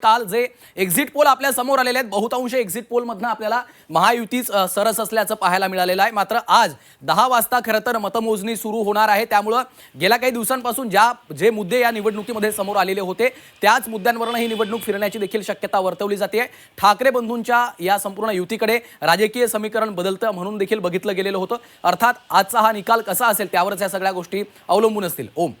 काल जे exit poll आपल्या समोर आलेले आहेत, बहुतांश एक्झिट पोल मधनं आपल्याला महायुतीच सरस असल्याचं पाहायला मिळालेलं आहे। मात्र आज 10 वाजता खरं तर मतमोजणी सुरू होणार आहे। त्यामुळे गेल्या काही दिवसांपासून जे मुद्दे या निवडणुकीमध्ये समोर आलेले होते त्याच मुद्द्यांवरून ही निवडणूक फिरण्याची देखील शक्यता वर्तवली जाते। ठाकरे बंधूंच्या या संपूर्ण युतीकडे राजकीय समीकरण बदलतं म्हणून देखील बघितलं गेलेलं होतं। अर्थात आजचा हा निकाल कसा असेल त्यावरच या सगळ्या गोष्टी अवलंबून असतील। ओम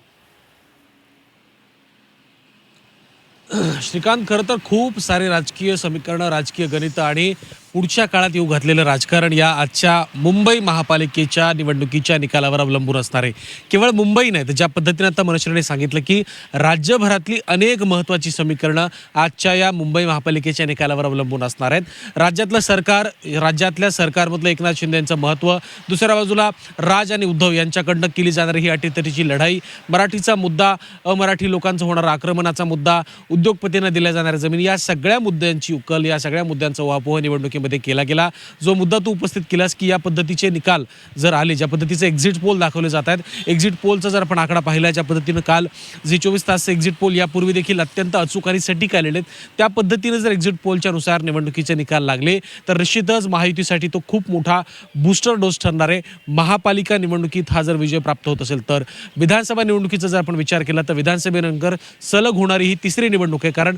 श्रीकांत, खरं तर खूप सारे राजकीय समीकरणं, राजकीय गणितं आणि पुढच्या काळात येऊ घातलेलं राजकारण या आजच्या मुंबई महापालिकेच्या निवडणुकीच्या निकालावर अवलंबून असणार आहे। केवळ मुंबई नाही तर ज्या पद्धतीने आता मनोजने सांगितलं की राज्यभरातली अनेक महत्त्वाची समीकरणं आजच्या या मुंबई महापालिकेच्या निकालावर अवलंबून असणार आहेत। राज्यातलं सरकार, राज्यातल्या सरकारमधलं एकनाथ शिंदे यांचं महत्त्व, दुसऱ्या बाजूला राज आणि उद्धव यांच्याकडनं केली जाणारी ही अटीतटीची लढाई, मराठीचा मुद्दा, अमराठी लोकांचं होणारा आक्रमणाचा मुद्दा, उद्योगपतींना दिल्या जाणाऱ्या जमिनी, या सगळ्या मुद्द्यांची उकल, या सगळ्या मुद्द्यांचा उहापोह निवडणुकीमध्ये केला गेला। जो मुद्दा तू उपस्थित केलास की या पद्धतीचे निकाल जर आले, ज्या पद्धतीचे एक्झिट पोल दाखवले जात आहेत, एक्झिट पोलचा जर आपण आकडा पाहिला, ज्या पद्धतीनं काल जे 24 तास एक्झिट पोल यापूर्वी देखील अत्यंत अचूक आणि सटीक आलेले आहेत, त्या पद्धतीने जर एक्झिट पोलच्या नुसार निवडणुकीचे निकाल लागले तर निश्चितच महायुतीसाठी तो खूप मोठा बूस्टर डोस ठरणार आहे। महापालिका निवडणुकीत हा जर विजय प्राप्त होत असेल तर विधानसभा निवडणुकीचा जर आपण विचार केला तर विधानसभेनंतर सलग होणारी ही तिसरी निवडणूक आहे। कारण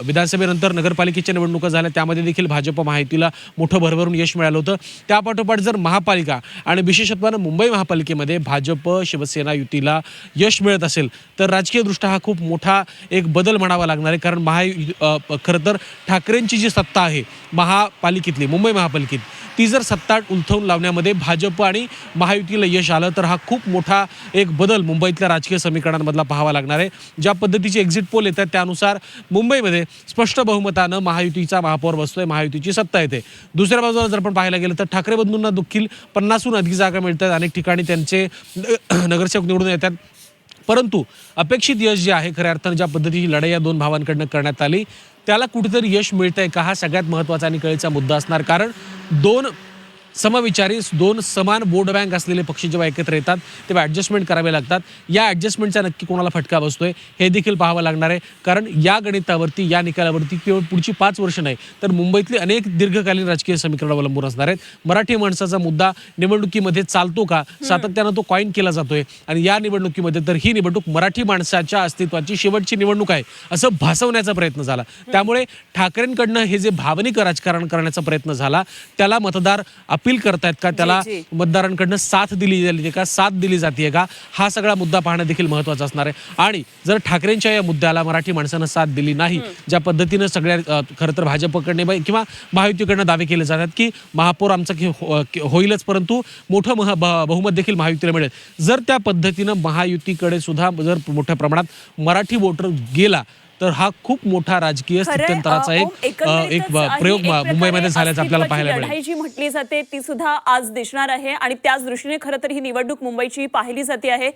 विधानसभेनंतर नगरपालिकेच्या निवडणुका झाल्या, त्यामध्ये देखील भाजप महायुतीला मोठं भरभरून यश मिळालं होतं। त्यापाठोपाठ जर महापालिका आणि विशेषत्वानं मुंबई महापालिकेमध्ये भाजप शिवसेना युतीला यश मिळत असेल तर राजकीयदृष्ट्या हा खूप मोठा एक बदल म्हणावा लागणार आहे। कारण खरं तर ठाकरेंची जी सत्ता आहे महापालिकेतली, मुंबई महापालिकेत, ती जर सत्ता उलथवून लावण्यामध्ये भाजप आणि महायुतीला यश आलं तर हा खूप मोठा एक बदल मुंबईतल्या राजकीय समीकरणांमधला पाहावा लागणार आहे। ज्या पद्धतीचे एक्झिट पोल येतात त्यानुसार मुंबईमध्ये स्पष्ट बहुमतानं महायुतीचा महापौर बसतोय, महायुतीची सत्ता येते। दुसऱ्या बाजूला जर आपण पाहायला गेलं तर ठाकरे बंधूंना देखील 50हून अधिक जागा मिळतात, अनेक ठिकाणी त्यांचे नगरसेवक निवडून येतात। परंतु अपेक्षित यश जे आहे, खऱ्या अर्थानं ज्या पद्धतीची लढाई या दोन भावांकडनं करण्यात आली त्याला कुठेतरी यश मिळतंय का, हा सगळ्यात महत्त्वाचा आणि कळीचा मुद्दा असणार। कारण दोन समविचारी, दोन समान वोट बँक असलेले पक्ष जेव्हा एकत्र येतात तेव्हा ॲडजस्टमेंट करावे लागतात। या ॲडजस्टमेंटचा नक्की कोणाला फटका बसतोय हे देखील पाहावं लागणार आहे। कारण या गणितावरती, या निकालावरती केवळ पुढची 5 वर्ष नाही तर मुंबईतली अनेक दीर्घकालीन राजकीय समीकरण अवलंबून असणार आहेत। मराठी माणसाचा मुद्दा निवडणुकीमध्ये चालतो का, सातत्यानं तो कॉइन केला जातोय आणि या निवडणुकीमध्ये तर ही निवडणूक मराठी माणसाच्या अस्तित्वाची शेवटची निवडणूक आहे असं भासवण्याचा प्रयत्न झाला। त्यामुळे ठाकरेंकडनं हे जे भावनिक राजकारण करण्याचा प्रयत्न झाला त्याला मतदार अपील करतायत का, त्याला मतदारांकडनं साथ दिली जाते का, साथ दिली जाते का, हा सगळा मुद्दा पाहणं देखील महत्त्वाचं असणार आहे। आणि जर ठाकरेंच्या या मुद्द्याला मराठी माणसानं साथ दिली नाही, ज्या पद्धतीनं सगळ्या खरं तर भाजपकडनं किंवा महायुतीकडनं दावे केले जातात की महापौर आमचं होईलच परंतु मोठं बहुमत देखील महायुतीला मिळेल, जर त्या पद्धतीनं महायुतीकडे सुद्धा जर मोठ्या प्रमाणात मराठी वोटर गेला तर हा खूप मोठा राजकीय स्थित्यंतराचा एक प्रयोग मुंबईमध्ये झाल्याचं आपल्याला पाहायला मिळेल। लढाई जी म्हटली जाते ती सुद्धा आज दिसणार आहे आणि त्याच दृष्टीने खरं तर ही निवडणूक मुंबईची पाहिली जाते आहे।